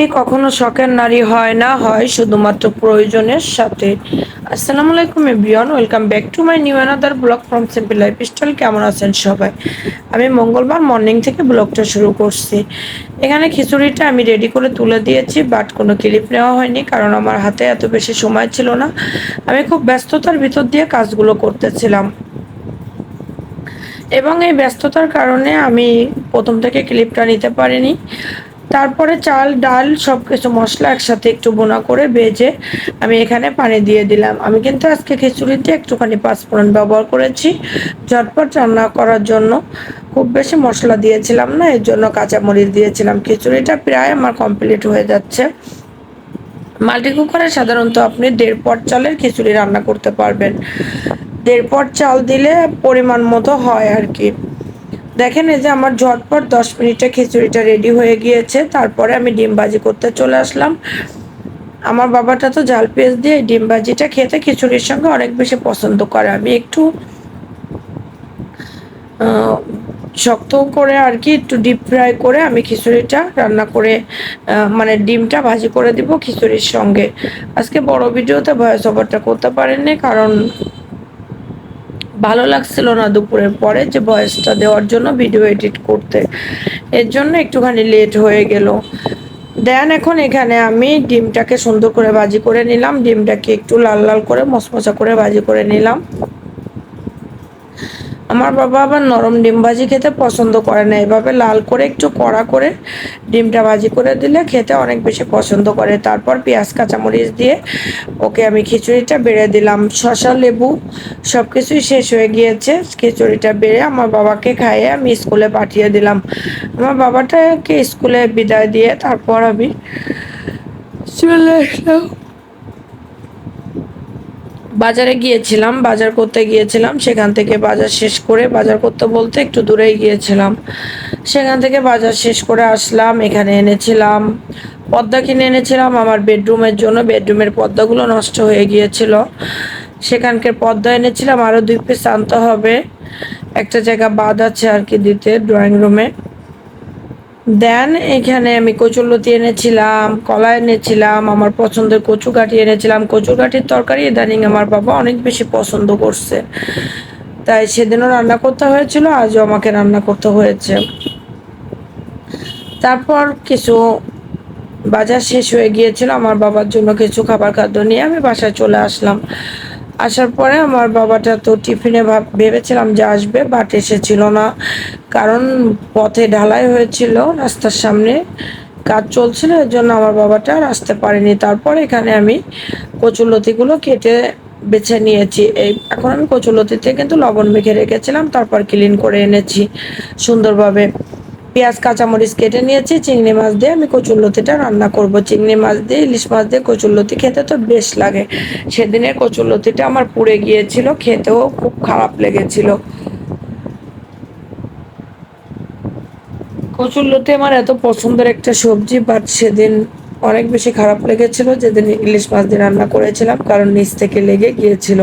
স্ত্রী কখনো শখের নারী হয় না, হয় শুধুমাত্র প্রয়োজনের সাথে। আসসালামু আলাইকুম everyone, welcome back to my new another blog from simple lifestyle. কেমন আছেন সবাই? আমি মঙ্গলবার মর্নিং থেকে ব্লগটা শুরু করছি। এখানে খিচুড়িটা আমি রেডি করে তুলে দিয়েছি, বাট কোনো ক্লিপ নেওয়া হয়নি কারণ আমার হাতে এত বেশি সময় ছিল না। আমি খুব ব্যস্ততার ভিতর দিয়ে কাজগুলো করতেছিলাম এবং এই ব্যস্ততার কারণে আমি প্রথম থেকে ক্লিপটা নিতে পারিনি। তারপরে চাল ডাল সবকিছু মশলা একসাথে একটু বোনা করে ভেজে আমি এখানে পানি দিয়ে দিলাম। আমি কিন্তু আজকে খিচুড়িতে একটুখানি পাঁচফোড়ন ব্যবহার করেছি ঝটপট রান্না করার জন্য। খুব বেশি মশলা দিয়েছিলাম না, এর জন্য কাঁচামরিচ দিয়েছিলাম। খিচুড়িটা প্রায় আমার কমপ্লিট হয়ে যাচ্ছে। মাল্টি কুকারে সাধারণত আপনি 1.5 পট চালের খিচুড়ি রান্না করতে পারবেন। 1.5 পট চাল দিলে পরিমাণ মতো হয় আর কি। দেখেন এই যে আমার ঝটপট 10 মিনিটে খিচুড়িটা রেডি হয়ে গিয়েছে। তারপরে আমি ডিম ভাজি করতে চলে আসলাম। আমার বাবাটা তো ঝাল পেঁয়াজ দিয়ে ডিম ভাজিটা খেতে খিচুড়ির সঙ্গে অনেক বেশি পছন্দ করে। আমি একটু শক্ত করে আর কি একটু ডিপ ফ্রাই করে আমি খিচুড়িটা রান্না করে মানে ডিমটা ভাজি করে দিব খিচুড়ির সঙ্গে। আজকে বড় ভিডিওতে ভয়েস ওভারটা করতে পারেননি কারণ ভালো লাগছিল না দুপুরের পরে যে ভয়েসটা দেওয়ার জন্য, ভিডিও এডিট করতে। এর জন্য একটুখানি লেট হয়ে গেল। দেন এখন এখানে আমি ডিমটাকে সুন্দর করে ভাজি করে নিলাম। ডিমটাকে একটু লাল লাল করে মচমচা করে ভাজি করে নিলাম। আমার বাবা আবার নরম ডিম ভাজি খেতে পছন্দ করে না, এভাবে লাল করে একটু কড়া করে ডিমটা ভাজি করে দিলে খেতে অনেক বেশি পছন্দ করে। তারপর পেঁয়াজ কাঁচামরিচ দিয়ে ওকে আমি খিচুড়িটা বেড়ে দিলাম। শসা লেবু সব কিছুই শেষ হয়ে গিয়েছে। খিচুড়িটা বেড়ে আমার বাবাকে খাইয়ে আমি স্কুলে পাঠিয়ে দিলাম। আমার বাবাটাকে স্কুলে বিদায় দিয়ে তারপর আমি চলে আসলাম। বাজারে গিয়েছিলাম, বাজার করতে গিয়েছিলাম। সেখান থেকে বাজার শেষ করে, বাজার করতে বলতে একটু দূরেই গিয়েছিলাম, সেখান থেকে বাজার শেষ করে আসলাম। এখানে এনেছিলাম পর্দা, কিনে এনেছিলাম আমার বেডরুমের জন্য। বেডরুমের পর্দাগুলো নষ্ট হয়ে গিয়েছিল, সেখানকার পর্দা এনেছিলাম। আরও 2 পিস আনতে হবে, একটা জায়গা বাদ আছে আর কি দিতে, ড্রয়িং রুমে। দেন এখানে আমি কচুরলতি এনেছিলাম, কলা এনেছিলাম, আমার পছন্দের কচু গাঠি এনেছিলাম। কচু গাঠির তরকারি ইদানিং আমার বাবা অনেক বেশি পছন্দ করছে, তাই সেদিনও রান্না করতে হয়েছিল, আজও আমাকে রান্না করতে হয়েছে। তারপর কিছু বাজার শেষ হয়ে গিয়েছিল, আমার বাবার জন্য কিছু খাবার খাদ্য নিয়ে আমি বাসায় চলে আসলাম। আসার পরে আমার বাবাটা তো টিফিনে ভেবেছিলাম যে আসবে, বাট এসেছিল না কারণ পথে ঢালাই হয়েছিল, রাস্তার সামনে কাজ চলছিল, এর জন্য আমার বাবাটা আর আসতে পারেনি। তারপর এখানে আমি কচুরলতিগুলো কেটে বেছে নিয়েছি। এখন আমি কচুরলতিতে কিন্তু লবণ মেখে রেখেছিলাম, তারপর ক্লিন করে এনেছি সুন্দরভাবে। পেঁয়াজ কাঁচামরিচ কেটে নিয়েছি। চিংড়ি মাছ দিয়ে আমি কচুরলতিটা রান্না করব। চিংড়ি মাছ দিয়ে ইলিশ মাছ দিয়ে কচুরলতি খেতে তো বেশ লাগে। সেদিনের কচুরলতিটা আমার পুড়ে গিয়েছিল, খেতেও খুব খারাপ লেগেছিল। কচুরলতি আমার এত পছন্দের একটা সবজি, বাট সেদিন অনেক বেশি খারাপ লেগেছিল যেদিন ইলিশ মাছ দিয়ে রান্না করেছিলাম, কারণ নিচ থেকে লেগে গিয়েছিল।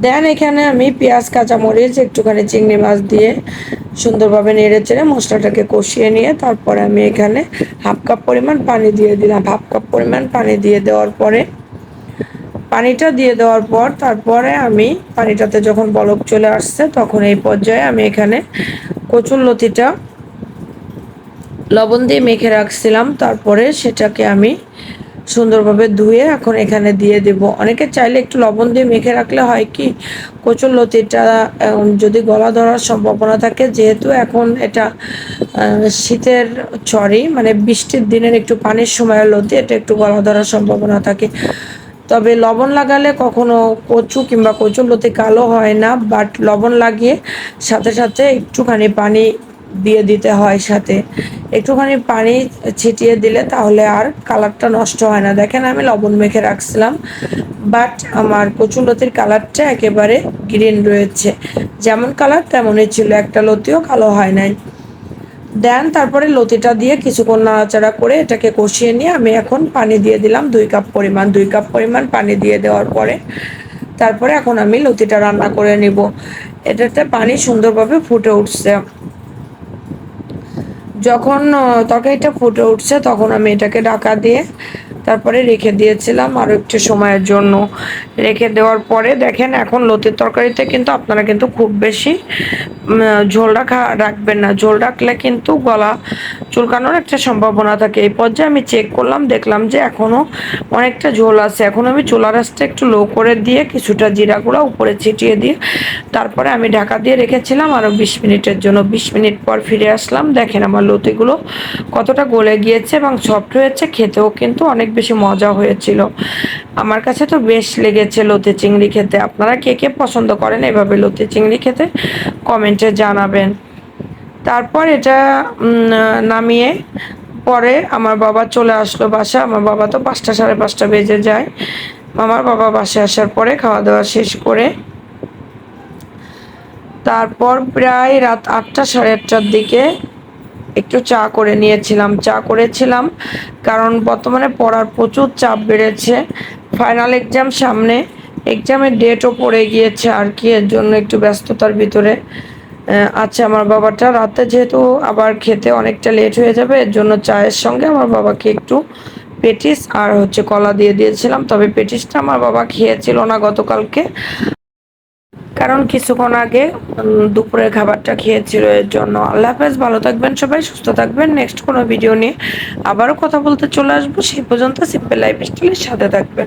দেন এখানে আমি পেঁয়াজ কাঁচামরিচ একটুখানি চিংড়ি মাছ দিয়ে সুন্দরভাবে নেড়ে চেড়ে মশলাটাকে কষিয়ে নিয়ে তারপরে আমি এখানে 1/2 কাপ পরিমাণ পানি দিয়ে দিলাম। 1/2 কাপ পরিমাণ পানি দিয়ে দেওয়ার পরে, পানিটা দিয়ে দেওয়ার পর তারপরে আমি পানিটাতে যখন বলক চলে আসছে তখন এই পর্যায়ে আমি এখানে কচুরলতিটা লবণ দিয়ে মেখে রাখছিলাম, তারপরে সেটাকে আমি সুন্দরভাবে ধুয়ে এখন এখানে দিয়ে দেব। অনেকে চাইলে একটু লবণ দিয়ে মেখে রাখলে হয় কি, কচুরলতিটা যদি গলা ধরার সম্ভাবনা থাকে, যেহেতু এখন এটা শীতের মানে বৃষ্টির দিনের একটু পানির সময়ের লতি, এটা একটু গলা ধরার সম্ভাবনা থাকে। তবে লবণ লাগালে কখনো কচু কিংবা কচুরলতি কালো হয় না, বাট লবণ লাগিয়ে সাথে সাথে একটুখানি পানি দিয়ে দিতে হয়, সাথে একটুখানি পানি ছিটিয়ে দিলে তাহলে আর কালারটা নষ্ট হয় না। দেখেন আমি লবণ মেখে রাখছিলাম, বাট আমার কচুরলতির কালারটা একেবারে গ্রিন রয়েছে, যেমন কালার তেমনই ছিল, একটা লতিও কালো হয় নাই। দেন তারপরে লতিটা দিয়ে কিছুক্ষণ নাড়াচাড়া করে এটাকে কষিয়ে নিয়ে আমি এখন পানি দিয়ে দিলাম 2 কাপ পরিমাণ। 2 কাপ পরিমাণ পানি দিয়ে দেওয়ার পরে তারপরে এখন আমি লতিটা রান্না করে নিব। এটাতে পানি সুন্দরভাবে ফুটে উঠছে। যখন তরকারিটা ফুটে উঠছে তখন আমি এটাকে ঢাকা দিয়ে তারপরে রেখে দিয়েছিলাম আরও একটু সময়ের জন্য। রেখে দেওয়ার পরে দেখেন এখন লতির তরকারিতে কিন্তু আপনারা কিন্তু খুব বেশি ঝোল রাখবেন না। ঝোল রাখলে কিন্তু গলা চুলকানোর একটা সম্ভাবনা থাকে। এই পর্যায়ে আমি চেক করলাম, দেখলাম যে এখনও অনেকটা ঝোল আছে। এখন আমি চুলার আঁচটা একটু লো করে দিয়ে কিছুটা জিরা গুঁড়া উপরে ছিটিয়ে দিয়ে তারপরে আমি ঢাকা দিয়ে রেখেছিলাম আরও 20 মিনিটের জন্য। 20 মিনিট পর ফিরে আসলাম, দেখেন আমার লতিগুলো কতটা গলে গিয়েছে এবং সফট হয়েছে, খেতেও কিন্তু অনেক বেশি মজা হয়েছিল। আমার কাছে তো বেশ লেগেছে লতি চিংড়ি খেতে। আপনারা কে কে পছন্দ করেন এভাবে লতি চিংড়ি খেতে কমেন্টে জানাবেন। তারপর এটা নামিয়ে পরে আমার বাবা চলে আসলো বাসা। আমার বাবা তো 5টা 5:30 বেজে যায়। আমার বাবা বাসায় আসার পরে খাওয়া দাওয়া শেষ করে তারপর প্রায় রাত 8টা 8:30টার দিকে একটু চা করে নিয়েছিলাম। চা করেছিলাম কারণ বর্তমানে পড়ার প্রচুর চাপ বেড়েছে। ফাইনাল এক্সাম সামনে, এক্সামের ডেটও পড়ে গিয়েছে আর কি, এর জন্য একটু ব্যস্ততার ভিতরে আছে আমার বাবাটা। রাতে যেহেতু আবার খেতে অনেকটা লেট হয়ে যাবে, এর জন্য চায়ের সঙ্গে আমার বাবাকে একটু পেটিস আর কলা দিয়ে দিয়েছিলাম। তবে পেটিসটা আমার বাবা খেয়েছিল না গতকালকে, কারণ কিছুক্ষণ আগে দুপুরের খাবারটা খেয়েছিল, এর জন্য। আল্লাহ হাফেজ, ভালো থাকবেন সবাই, সুস্থ থাকবেন। নেক্সট কোনো ভিডিও নিয়ে আবারও কথা বলতে চলে আসবো। সেই পর্যন্ত সিম্পল লাইফ স্টাইলের সাথে থাকবেন।